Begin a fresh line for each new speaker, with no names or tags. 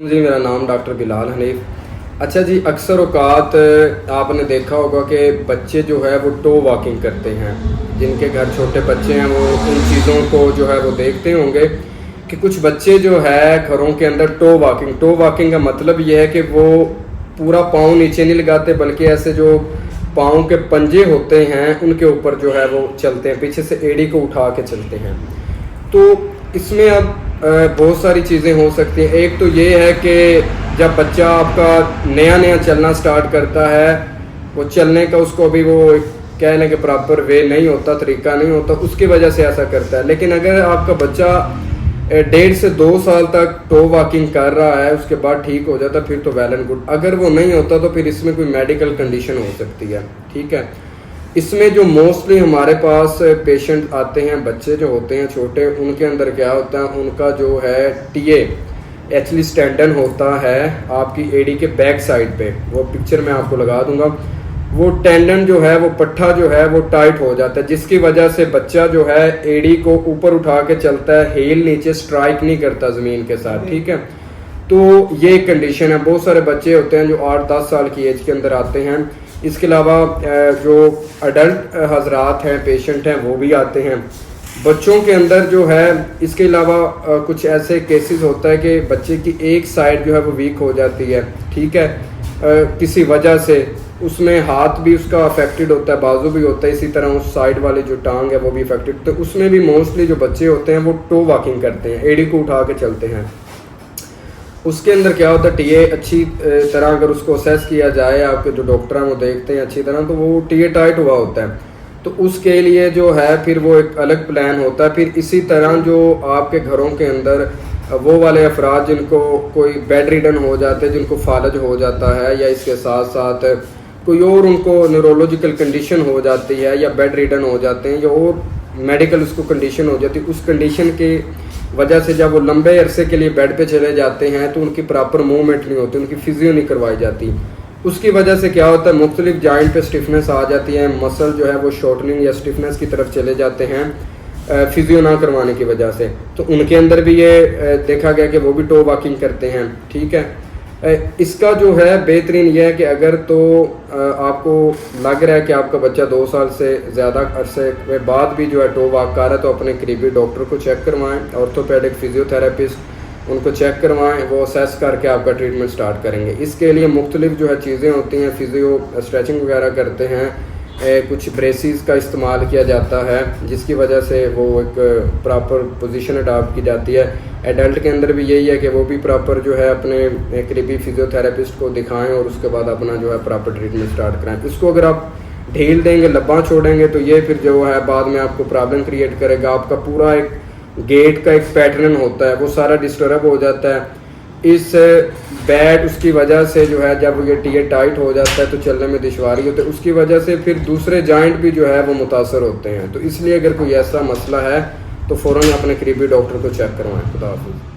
جی میرا نام ڈاکٹر بلال حنیف۔ اچھا جی، اکثر اوقات آپ نے دیکھا ہوگا کہ بچے جو ہے وہ ٹو واکنگ کرتے ہیں، جن کے گھر چھوٹے بچے ہیں وہ ان چیزوں کو جو ہے وہ دیکھتے ہوں گے کہ کچھ بچے جو ہے گھروں کے اندر ٹو واکنگ کا مطلب یہ ہے کہ وہ پورا پاؤں نیچے نہیں لگاتے بلکہ ایسے جو پاؤں کے پنجے ہوتے ہیں ان کے اوپر جو ہے وہ چلتے ہیں، پیچھے سے ایڑی کو اٹھا کے چلتے ہیں۔ تو اس میں اب بہت ساری چیزیں ہو سکتی ہیں۔ ایک تو یہ ہے کہ جب بچہ آپ کا نیا چلنا سٹارٹ کرتا ہے، وہ چلنے کا اس کو ابھی وہ کہہ لیں کہ پراپر وے نہیں ہوتا، طریقہ نہیں ہوتا، اس کی وجہ سے ایسا کرتا ہے۔ لیکن اگر آپ کا بچہ 1.5 سے 2 سال تک ٹو واکنگ کر رہا ہے، اس کے بعد ٹھیک ہو جاتا ہے، پھر تو ویل اینڈ گڈ۔ اگر وہ نہیں ہوتا تو پھر اس میں کوئی میڈیکل کنڈیشن ہو سکتی ہے، ٹھیک ہے۔ اس میں جو موسٹلی ہمارے پاس پیشنٹ آتے ہیں، بچے جو ہوتے ہیں چھوٹے، ان کے اندر کیا ہوتا ہے، ان کا جو ہے ٹی اے ایچلیس ٹینڈن ہوتا ہے آپ کی ایڑی کے بیک سائڈ پہ، وہ پکچر میں آپ کو لگا دوں گا۔ وہ ٹینڈن جو ہے، وہ پٹھا جو ہے وہ ٹائٹ ہو جاتا ہے، جس کی وجہ سے بچہ جو ہے ایڑی کو اوپر اٹھا کے چلتا ہے، ہیل نیچے سٹرائک نہیں کرتا زمین کے ساتھ، ٹھیک ہے۔ تو یہ ایک کنڈیشن ہے۔ بہت سارے بچے ہوتے ہیں جو 8-10 سال کی ایج کے اندر آتے ہیں۔ اس کے علاوہ جو اڈلٹ حضرات ہیں، پیشنٹ ہیں، وہ بھی آتے ہیں۔ بچوں کے اندر جو ہے اس کے علاوہ کچھ ایسے کیسز ہوتا ہے کہ بچے کی ایک سائڈ جو ہے وہ ویک ہو جاتی ہے، ٹھیک ہے، کسی وجہ سے، اس میں ہاتھ بھی اس کا افیکٹڈ ہوتا ہے، بازو بھی ہوتا ہے، اسی طرح اس سائڈ والی جو ٹانگ ہے وہ بھی افیکٹڈ۔ تو اس میں بھی موسٹلی جو بچے ہوتے ہیں وہ ٹو واکنگ کرتے ہیں، ایڑی کو اٹھا کے چلتے ہیں۔ اس کے اندر کیا ہوتا ہے، ٹی اے اچھی طرح اگر اس کو اسیس کیا جائے، آپ کے جو ڈاکٹر ہیں وہ دیکھتے ہیں اچھی طرح، تو وہ ٹی اے ٹائٹ ہوا ہوتا ہے۔ تو اس کے لیے جو ہے پھر وہ ایک الگ پلان ہوتا ہے۔ پھر اسی طرح جو آپ کے گھروں کے اندر وہ والے افراد جن کو کوئی بیڈ ریڈن ہو جاتے ہیں، جن کو فالج ہو جاتا ہے، یا اس کے ساتھ ساتھ کوئی اور ان کو نیورولوجیکل کنڈیشن ہو جاتی ہے، یا بیڈ ریڈن ہو جاتے ہیں، یا اور میڈیکل اس کو کنڈیشن ہو جاتی ہے، اس کنڈیشن کی وجہ سے جب وہ لمبے عرصے کے لیے بیڈ پہ چلے جاتے ہیں تو ان کی پراپر موومنٹ نہیں ہوتی، ان کی فزیو نہیں کروائی جاتی۔ اس کی وجہ سے کیا ہوتا ہے، مختلف جوائنٹ پہ سٹفنس آ جاتی ہے، مسل جو ہے وہ شارٹننگ یا سٹفنس کی طرف چلے جاتے ہیں فزیو نہ کروانے کی وجہ سے۔ تو ان کے اندر بھی یہ دیکھا گیا کہ وہ بھی ٹو واکنگ کرتے ہیں، ٹھیک ہے۔ اس کا جو ہے بہترین یہ ہے کہ اگر تو آپ کو لگ رہا ہے کہ آپ کا بچہ 2 سال سے زیادہ عرصے کے بعد بھی جو ہے ٹو واک کر رہا ہے، تو اپنے قریبی ڈاکٹر کو چیک کروائیں، آرتھوپیڈک فزیو تھراپسٹ، ان کو چیک کروائیں، وہ اسیس کر کے آپ کا ٹریٹمنٹ سٹارٹ کریں گے۔ اس کے لیے مختلف جو ہے چیزیں ہوتی ہیں، فزیو اسٹریچنگ وغیرہ کرتے ہیں، کچھ بریسز کا استعمال کیا جاتا ہے جس کی وجہ سے وہ ایک پراپر پوزیشن اڈاپٹ کی جاتی ہے۔ ایڈلٹ کے اندر بھی یہی ہے کہ وہ بھی پراپر جو ہے اپنے قریبی فزیو تھراپسٹ کو دکھائیں اور اس کے بعد اپنا جو ہے پراپر ٹریٹمنٹ سٹارٹ کرائیں۔ اس کو اگر آپ ڈھیل دیں گے، لباں چھوڑیں گے، تو یہ پھر جو ہے بعد میں آپ کو پرابلم کریٹ کرے گا۔ آپ کا پورا ایک گیٹ کا ایک پیٹرن ہوتا ہے وہ سارا ڈسٹرب ہو جاتا ہے۔ اس بیڈ اس کی وجہ سے جو ہے جب یہ ٹی اے ٹائٹ ہو جاتا ہے تو چلنے میں دشواری ہوتی ہے، اس کی وجہ سے پھر دوسرے جوائنٹ بھی جو ہے وہ متاثر ہوتے ہیں۔ تو اس لیے اگر کوئی ایسا مسئلہ ہے تو فوراً اپنے قریبی ڈاکٹر کو چیک کروائیں۔ خدا حافظ۔